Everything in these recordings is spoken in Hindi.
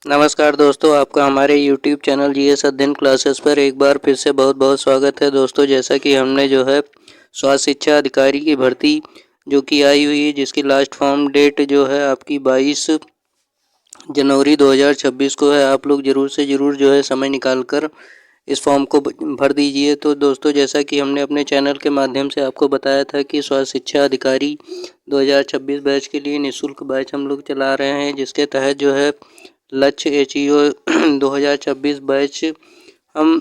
नमस्कार दोस्तों, आपका हमारे YouTube चैनल जीएस अध्ययन क्लासेस पर एक बार फिर से बहुत बहुत स्वागत है। दोस्तों, जैसा कि हमने जो है स्वास्थ्य शिक्षा अधिकारी की भर्ती जो कि आई हुई है, जिसकी लास्ट फॉर्म डेट जो है आपकी 22 जनवरी 2026 को है। आप लोग ज़रूर से ज़रूर जो है समय निकाल कर इस फॉर्म को भर दीजिए। तो दोस्तों, जैसा कि हमने अपने चैनल के माध्यम से आपको बताया था कि स्वास्थ्य शिक्षा अधिकारी 2026 बैच के लिए निःशुल्क बैच हम लोग चला रहे हैं, जिसके तहत जो है लक्ष्य एचईओ 2026 बैच हम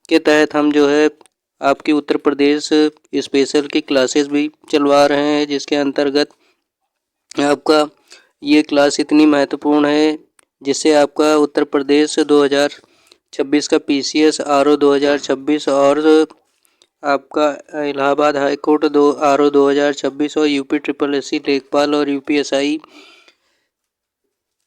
के तहत हम जो है आपकी उत्तर प्रदेश स्पेशल की क्लासेस भी चलवा रहे हैं, जिसके अंतर्गत आपका ये क्लास इतनी महत्वपूर्ण है जिससे आपका उत्तर प्रदेश 2026 का पीसीएस आरओ 2026 और आपका इलाहाबाद हाई कोर्ट आरओ 2026 और यूपी ट्रिपल एससी लेखपाल और यूपीएसआई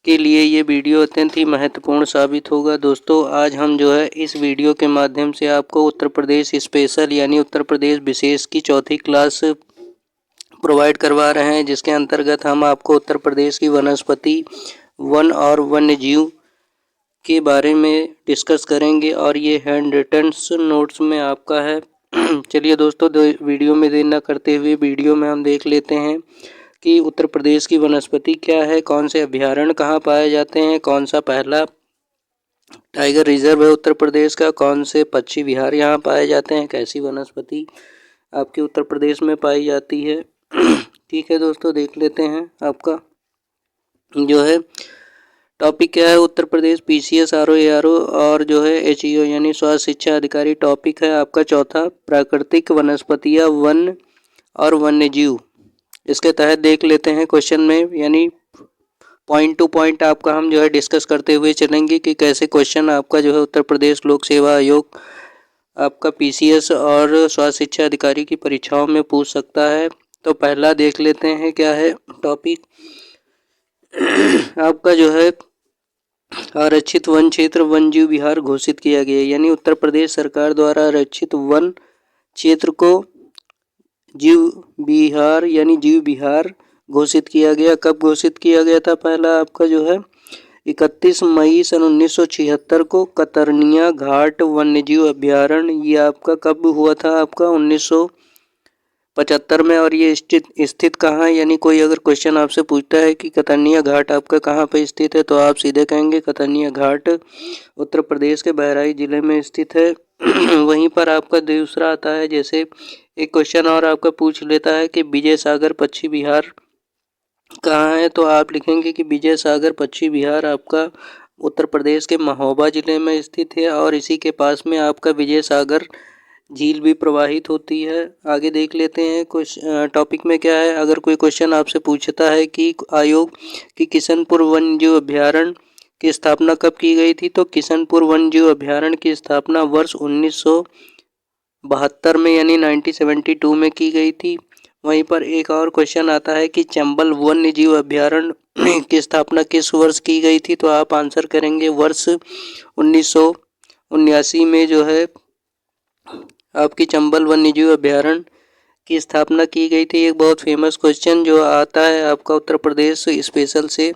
के लिए ये वीडियो अत्यंत ही महत्वपूर्ण साबित होगा। दोस्तों, आज हम जो है इस वीडियो के माध्यम से आपको उत्तर प्रदेश स्पेशल यानी उत्तर प्रदेश विशेष की चौथी क्लास प्रोवाइड करवा रहे हैं, जिसके अंतर्गत हम आपको उत्तर प्रदेश की वनस्पति, वन और वन्य जीव के बारे में डिस्कस करेंगे और ये हैंड रिटन नोट्स में आपका है। चलिए दोस्तों, वीडियो में देर न करते हुए वीडियो में हम देख लेते हैं कि उत्तर प्रदेश की वनस्पति क्या है, कौन से अभ्यारण्य कहाँ पाए जाते हैं, कौन सा पहला टाइगर रिजर्व है उत्तर प्रदेश का, कौन से पक्षी विहार यहाँ पाए जाते हैं, कैसी वनस्पति आपके उत्तर प्रदेश में पाई जाती है। ठीक है दोस्तों, देख लेते हैं आपका जो है टॉपिक क्या है। Uttar Pradesh PCS RO ARO और जो है एचईओ यानी स्वास्थ्य शिक्षा अधिकारी टॉपिक है आपका चौथा, प्राकृतिक वनस्पतियाँ, वन और वन्य जीव। इसके तहत देख लेते हैं क्वेश्चन में, यानी पॉइंट टू पॉइंट आपका हम जो है डिस्कस करते हुए चलेंगे कि कैसे क्वेश्चन आपका जो है उत्तर प्रदेश लोक सेवा आयोग आपका पीसीएस और स्वास्थ्य शिक्षा अधिकारी की परीक्षाओं में पूछ सकता है। तो पहला देख लेते हैं क्या है टॉपिक आपका जो है आरक्षित वन क्षेत्र वन जीव विहार घोषित किया गया, यानी उत्तर प्रदेश सरकार द्वारा आरक्षित वन क्षेत्र को जीव विहार यानी जीव विहार घोषित किया गया। कब घोषित किया गया था? पहला आपका जो है 31 मई सन 1976 को कतरनिया घाट वन्यजीव अभ्यारण्य, ये आपका कब हुआ था? आपका 1975 में। और ये स्थित कहाँ है? यानी कोई अगर क्वेश्चन आपसे पूछता है कि कतरनिया घाट आपका कहाँ पर स्थित है, तो आप सीधे कहेंगे कतरनिया घाट उत्तर प्रदेश के बहराइच जिले में स्थित है। वहीं पर आपका दूसरा आता है, जैसे एक क्वेश्चन और आपका पूछ लेता है कि विजय सागर पक्षी विहार कहाँ है, तो आप लिखेंगे कि विजय सागर पक्षी विहार आपका उत्तर प्रदेश के महोबा जिले में स्थित है और इसी के पास में आपका विजय सागर झील भी प्रवाहित होती है। आगे देख लेते हैं कुछ टॉपिक में क्या है। अगर कोई क्वेश्चन आपसे पूछता है कि आयोग की किशनपुर वन्य जीव अभ्यारण्य की स्थापना कब की गई थी, तो किशनपुर वन्य जीव अभ्यारण्य की स्थापना वर्ष 1972 में यानी 1972 में की गई थी। वहीं पर एक और क्वेश्चन आता है कि चंबल वन्य जीव अभ्यारण्य की स्थापना किस वर्ष की गई थी, तो आप आंसर करेंगे वर्ष 1979 में जो है आपकी चंबल वन्य जीव अभ्यारण्य की स्थापना की गई थी। एक बहुत फेमस क्वेश्चन जो आता है आपका उत्तर प्रदेश स्पेशल से,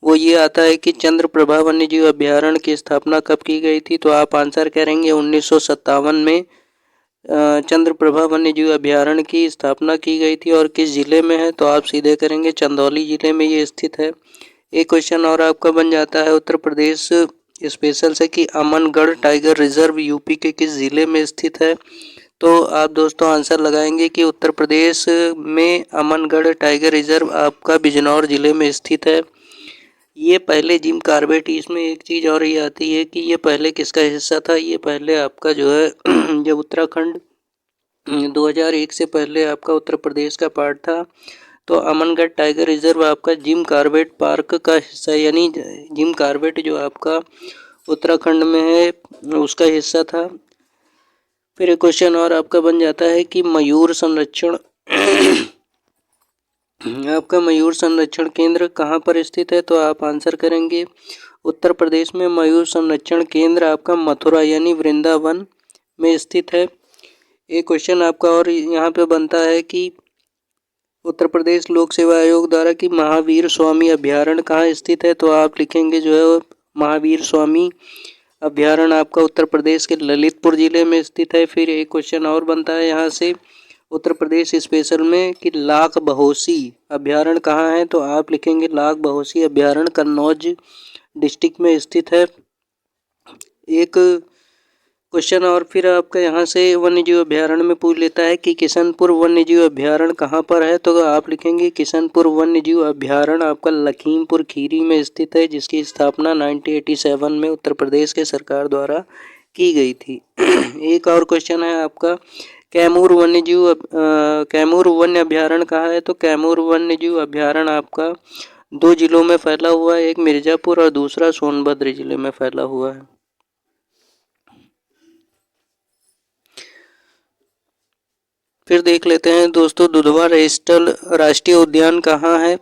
वो ये आता है कि चंद्रप्रभा वन्य जीव अभ्यारण्य की स्थापना कब की गई थी, तो आप आंसर करेंगे 1957 में चंद्रप्रभा वन्य जीव अभ्यारण्य की स्थापना की गई थी। और किस जिले में है, तो आप सीधे करेंगे चंदौली जिले में ये स्थित है। एक क्वेश्चन और आपका बन जाता है उत्तर प्रदेश स्पेशल से कि अमनगढ़ टाइगर रिजर्व यूपी के किस जिले में स्थित है, तो आप दोस्तों आंसर लगाएंगे कि उत्तर प्रदेश में अमनगढ़ टाइगर रिजर्व आपका बिजनौर जिले में स्थित है। ये पहले जिम कार्बेट, इसमें एक चीज़ और ये आती है कि ये पहले किसका हिस्सा था, ये पहले आपका जो है जब उत्तराखंड 2001 से पहले आपका उत्तर प्रदेश का पार्ट था, तो अमनगढ़ टाइगर रिजर्व आपका जिम कार्बेट पार्क का हिस्सा, यानी जिम कार्बेट जो आपका उत्तराखंड में है उसका हिस्सा था। फिर एक क्वेश्चन और आपका बन जाता है कि मयूर संरक्षण आपका मयूर संरक्षण केंद्र कहाँ पर स्थित है, तो आप आंसर करेंगे उत्तर प्रदेश में मयूर संरक्षण केंद्र आपका मथुरा यानी वृंदावन में स्थित है। एक क्वेश्चन आपका और यहाँ पे बनता है कि उत्तर प्रदेश लोक सेवा आयोग द्वारा कि महावीर स्वामी अभ्यारण्य कहाँ स्थित है, तो आप लिखेंगे जो है महावीर स्वामी अभ्यारण्य आपका उत्तर प्रदेश के ललितपुर जिले में स्थित है। फिर एक क्वेश्चन और बनता है यहाँ से उत्तर प्रदेश स्पेशल में कि लाख बहोसी अभ्यारण्य कहाँ है, तो आप लिखेंगे लाख बहोसी अभ्यारण्य कन्नौज डिस्ट्रिक्ट में स्थित है। एक क्वेश्चन और फिर आपका यहाँ से वन्यजीव अभ्यारण्य में पूछ लेता है कि किशनपुर वन्यजीव अभ्यारण्य कहाँ पर है, तो आप लिखेंगे किशनपुर वन्यजीव अभ्यारण्य आपका लखीमपुर खीरी में स्थित है, जिसकी स्थापना 1987 में उत्तर प्रदेश के सरकार द्वारा की गई थी। एक और क्वेश्चन है आपका कैमूर वन्य अभ्यारण्य कहाँ है, तो कैमूर वन्यजीव अभ्यारण्य आपका 2 जिलों में फैला हुआ है, एक मिर्जापुर और दूसरा सोनभद्र जिले में फैला हुआ है। फिर देख लेते हैं दोस्तों दुधवा राष्ट्रीय उद्यान कहाँ है,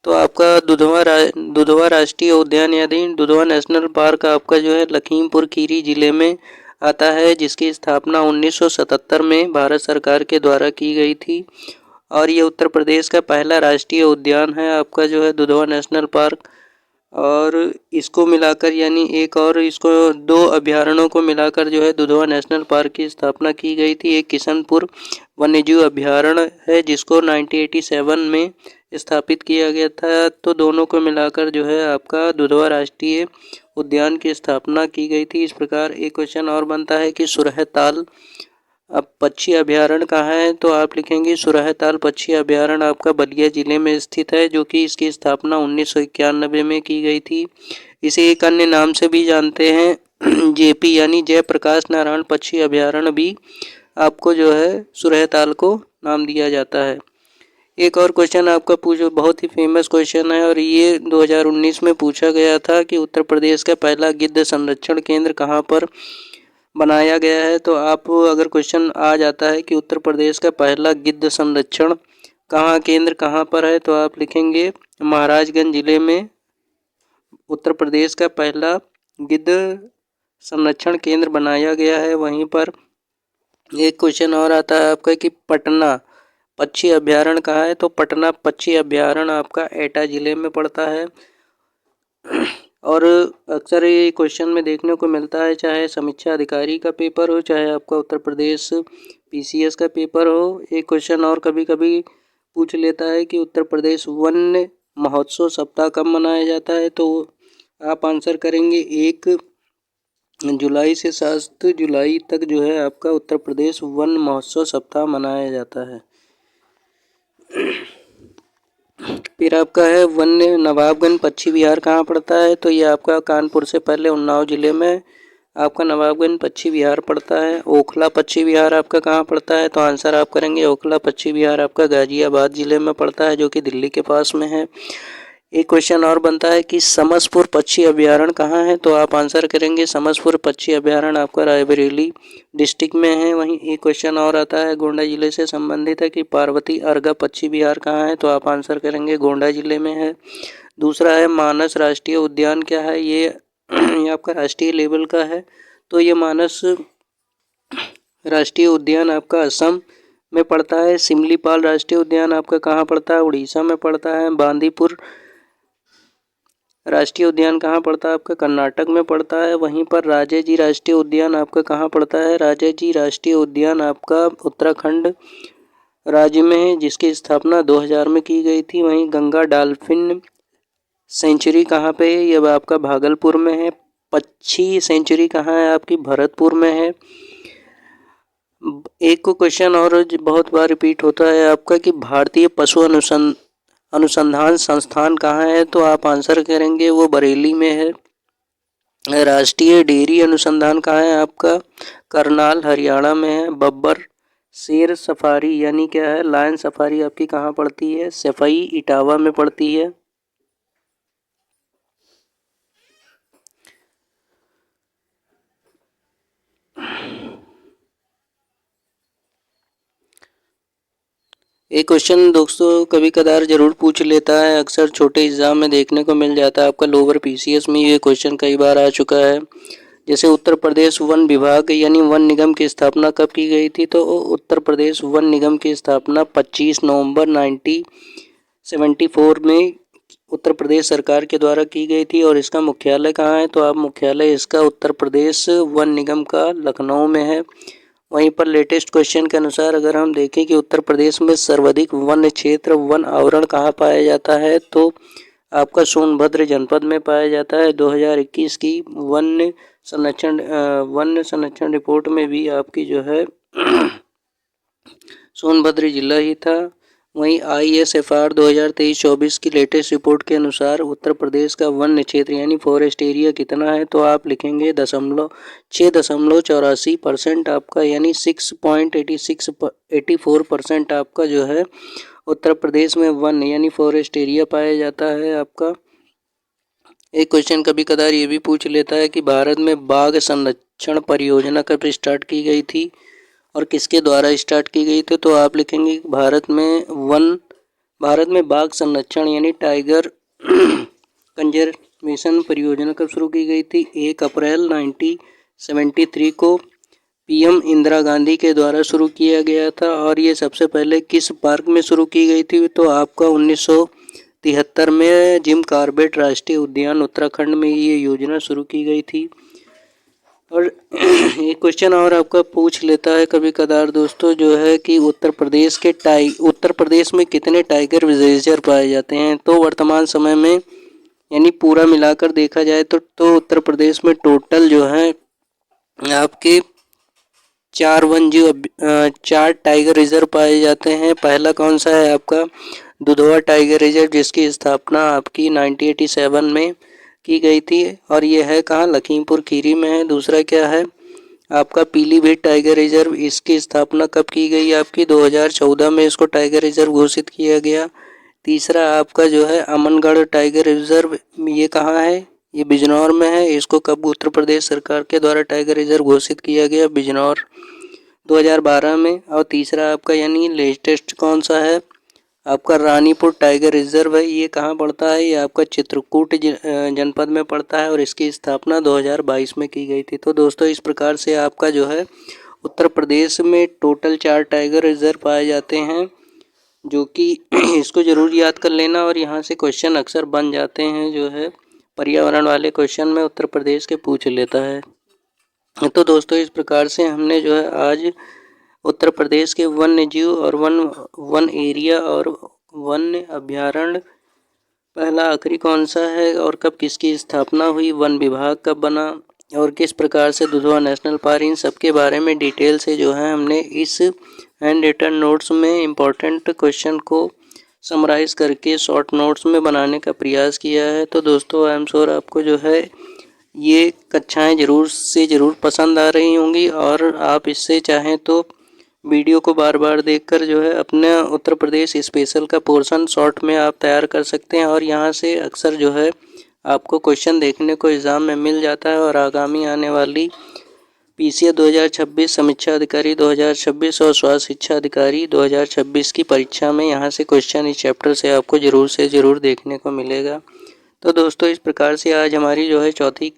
तो आपका दुधवा राष्ट्रीय उद्यान यानी दुधवा नेशनल पार्क आपका जो है लखीमपुर खीरी जिले में आता है, जिसकी स्थापना 1977 में भारत सरकार के द्वारा की गई थी और ये उत्तर प्रदेश का पहला राष्ट्रीय उद्यान है आपका जो है दुधवा नेशनल पार्क। और इसको मिलाकर यानी एक और इसको 2 अभ्यारण्यों को मिलाकर जो है दुधवा नेशनल पार्क की स्थापना की गई थी। एक किशनपुर वन्यजीव अभ्यारण्य है जिसको 1987 में स्थापित किया गया था, तो दोनों को मिलाकर जो है आपका दुधवा राष्ट्रीय उद्यान की स्थापना की गई थी। इस प्रकार एक क्वेश्चन और बनता है कि सुरहताल पक्षी अभ्यारण्य कहाँ है, तो आप लिखेंगे सुरहताल पक्षी अभ्यारण्य आपका बलिया जिले में स्थित है, जो कि इसकी स्थापना 1991 में की गई थी। इसे एक अन्य नाम से भी जानते हैं जेपी यानी जयप्रकाश नारायण पक्षी अभ्यारण्य भी आपको जो है सुरहताल को नाम दिया जाता है। एक और क्वेश्चन आपका बहुत ही फेमस क्वेश्चन है और ये 2019 में पूछा गया था कि उत्तर प्रदेश का पहला गिद्ध संरक्षण केंद्र कहाँ पर बनाया गया है, तो आप अगर क्वेश्चन आ जाता है कि उत्तर प्रदेश का पहला गिद्ध संरक्षण केंद्र कहाँ पर है, तो आप लिखेंगे महाराजगंज जिले में उत्तर प्रदेश का पहला गिद्ध संरक्षण केंद्र बनाया गया है वहीं पर। एक क्वेश्चन और आता है आपका कि पटना पक्षी अभ्यारण्य कहाँ है, तो पटना पक्षी अभ्यारण्य आपका एटा जिले में पड़ता है। और अक्सर ये क्वेश्चन में देखने को मिलता है, चाहे समीक्षा अधिकारी का पेपर हो चाहे आपका उत्तर प्रदेश पीसीएस का पेपर हो, एक क्वेश्चन और कभी कभी पूछ लेता है कि उत्तर प्रदेश वन्य महोत्सव सप्ताह कब मनाया जाता है, तो आप आंसर करेंगे 1 जुलाई से 7 जुलाई तक जो है आपका उत्तर प्रदेश वन महोत्सव सप्ताह मनाया जाता है। फिर आपका है वन्य नवाबगंज पक्षी विहार कहाँ पड़ता है, तो ये आपका कानपुर से पहले उन्नाव जिले में आपका नवाबगंज पक्षी विहार पड़ता है। ओखला पक्षी विहार आपका कहाँ पड़ता है, तो आंसर आप करेंगे ओखला पक्षी विहार आपका गाजियाबाद जिले में पड़ता है, जो कि दिल्ली के पास में है। एक क्वेश्चन और बनता है कि समसपुर पक्षी अभ्यारण्य कहाँ है, तो आप आंसर करेंगे समसपुर पक्षी अभ्यारण्य आपका रायबरेली डिस्ट्रिक्ट में है। वहीं एक क्वेश्चन और आता है गोंडा जिले से संबंधित है कि पार्वती अर्घा पक्षी विहार कहाँ है, तो आप आंसर करेंगे गोंडा जिले में है। दूसरा है मानस राष्ट्रीय उद्यान क्या है, ये आपका राष्ट्रीय लेवल का है, तो ये मानस राष्ट्रीय उद्यान आपका असम में पड़ता है। सिमलीपाल राष्ट्रीय उद्यान आपका कहाँ पड़ता है, उड़ीसा में पड़ता है। बांदीपुर राष्ट्रीय उद्यान कहाँ पड़ता है, आपका कर्नाटक में पड़ता है। वहीं पर राजे जी राष्ट्रीय उद्यान आपका कहाँ पड़ता है, राजे जी राष्ट्रीय उद्यान आपका उत्तराखंड राज्य में है, जिसकी स्थापना 2000 में की गई थी। वहीं गंगा डॉल्फिन सेंचुरी कहाँ पे है, यह आपका भागलपुर में है। पक्षी सेंचुरी कहाँ है, आपकी भरतपुर में है। एक को क्वेश्चन और बहुत बार रिपीट होता है आपका कि भारतीय पशु अनुसंधान संस्थान कहाँ है, तो आप आंसर करेंगे वो बरेली में है। राष्ट्रीय डेयरी अनुसंधान कहाँ है, आपका करनाल हरियाणा में है। बब्बर शेर सफारी यानी क्या है लायन सफारी आपकी कहाँ पड़ती है, सफाई इटावा में पड़ती है। एक क्वेश्चन दोस्तों कभी कदार जरूर पूछ लेता है, अक्सर छोटे एग्जाम में देखने को मिल जाता है, आपका लोअर पीसीएस में ये क्वेश्चन कई बार आ चुका है। जैसे उत्तर प्रदेश वन विभाग यानी वन निगम की स्थापना कब की गई थी, तो उत्तर प्रदेश वन निगम की स्थापना 25 नवंबर 1974 में उत्तर प्रदेश सरकार के द्वारा की गई थी। और इसका मुख्यालय कहाँ है, तो आप मुख्यालय इसका उत्तर प्रदेश वन निगम का लखनऊ में है। वहीं पर लेटेस्ट क्वेश्चन के अनुसार अगर हम देखें कि उत्तर प्रदेश में सर्वाधिक वन क्षेत्र वन आवरण कहाँ पाया जाता है, तो आपका सोनभद्र जनपद में पाया जाता है। 2021 की वन संरक्षण रिपोर्ट में भी आपकी जो है सोनभद्र जिला ही था। वहीं ISFR 2023-24 की लेटेस्ट रिपोर्ट के अनुसार उत्तर प्रदेश का वन क्षेत्र यानी फॉरेस्ट एरिया कितना है, तो आप लिखेंगे 6.84% आपका, यानी 6.84% आपका जो है उत्तर प्रदेश में वन यानी फॉरेस्ट एरिया पाया जाता है आपका। एक क्वेश्चन कभी कदार ये भी पूछ लेता है कि भारत में बाघ संरक्षण परियोजना कब स्टार्ट की गई थी और किसके द्वारा स्टार्ट की गई थी, तो आप लिखेंगे भारत में बाघ संरक्षण यानी टाइगर कंजर्वेशन परियोजना कब शुरू की गई थी। 1 अप्रैल 1973 को PM इंदिरा गांधी के द्वारा शुरू किया गया था। और ये सबसे पहले किस पार्क में शुरू की गई थी, तो आपका 1973 में जिम कॉर्बेट राष्ट्रीय उद्यान उत्तराखंड में ये योजना शुरू की गई थी। और एक क्वेश्चन और आपका पूछ लेता है कभी कदार दोस्तों, जो है कि उत्तर प्रदेश में कितने टाइगर रिजर्व पाए जाते हैं, तो वर्तमान समय में यानी पूरा मिलाकर देखा जाए तो उत्तर प्रदेश में टोटल जो है आपके 4 टाइगर रिजर्व पाए जाते हैं। पहला कौन सा है आपका दुधवा टाइगर रिजर्व, जिसकी स्थापना आपकी 1987 में की गई थी और यह है कहाँ, लखीमपुर खीरी में है। दूसरा क्या है आपका पीलीभीत टाइगर रिजर्व, इसकी स्थापना कब की गई आपकी 2014 में इसको टाइगर रिजर्व घोषित किया गया। तीसरा आपका जो है अमनगढ़ टाइगर रिजर्व, ये कहाँ है, ये बिजनौर में है। इसको कब उत्तर प्रदेश सरकार के द्वारा टाइगर रिजर्व घोषित किया गया, बिजनौर 2012 में। और तीसरा आपका यानी लेटेस्ट कौन सा है आपका रानीपुर टाइगर रिजर्व है, ये कहाँ पड़ता है, ये आपका चित्रकूट जनपद में पड़ता है और इसकी स्थापना 2022 में की गई थी। तो दोस्तों इस प्रकार से आपका जो है उत्तर प्रदेश में टोटल 4 टाइगर रिजर्व पाए जाते हैं, जो कि इसको ज़रूर याद कर लेना। और यहाँ से क्वेश्चन अक्सर बन जाते हैं, जो है पर्यावरण वाले क्वेश्चन में उत्तर प्रदेश के पूछ लेता है। तो दोस्तों इस प्रकार से हमने जो है आज उत्तर प्रदेश के वन्य जीव और वन एरिया और वन्य अभ्यारण्य पहला आखिरी कौन सा है और कब किसकी स्थापना हुई, वन विभाग कब बना और किस प्रकार से दुधवा नेशनल पार्क, इन सब के बारे में डिटेल से जो है हमने इस हैंड रिटन नोट्स में इम्पोर्टेंट क्वेश्चन को समराइज़ करके शॉर्ट नोट्स में बनाने का प्रयास किया है। तो दोस्तों आई एम श्योर आपको जो है ये कक्षाएं ज़रूर पसंद आ रही होंगी और आप इससे चाहें तो वीडियो को बार बार देखकर जो है अपने उत्तर प्रदेश स्पेशल का पोर्शन शॉर्ट में आप तैयार कर सकते हैं। और यहाँ से अक्सर जो है आपको क्वेश्चन देखने को एग्ज़ाम में मिल जाता है। और आगामी आने वाली PCA 2026 समीक्षा अधिकारी 2026 और स्वास्थ्य शिक्षा अधिकारी 2026 की परीक्षा में यहाँ से क्वेश्चन इस चैप्टर से आपको ज़रूर देखने को मिलेगा। तो दोस्तों इस प्रकार से आज हमारी जो है चौथी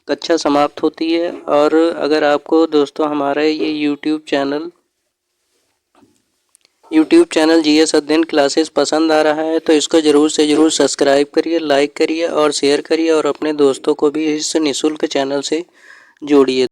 कक्षा समाप्त होती है। और अगर आपको दोस्तों हमारा ये यूट्यूब चैनल GS अध्ययन क्लासेस पसंद आ रहा है तो इसको ज़रूर सब्सक्राइब करिए, लाइक करिए और शेयर करिए और अपने दोस्तों को भी इस निःशुल्क चैनल से जोड़िए।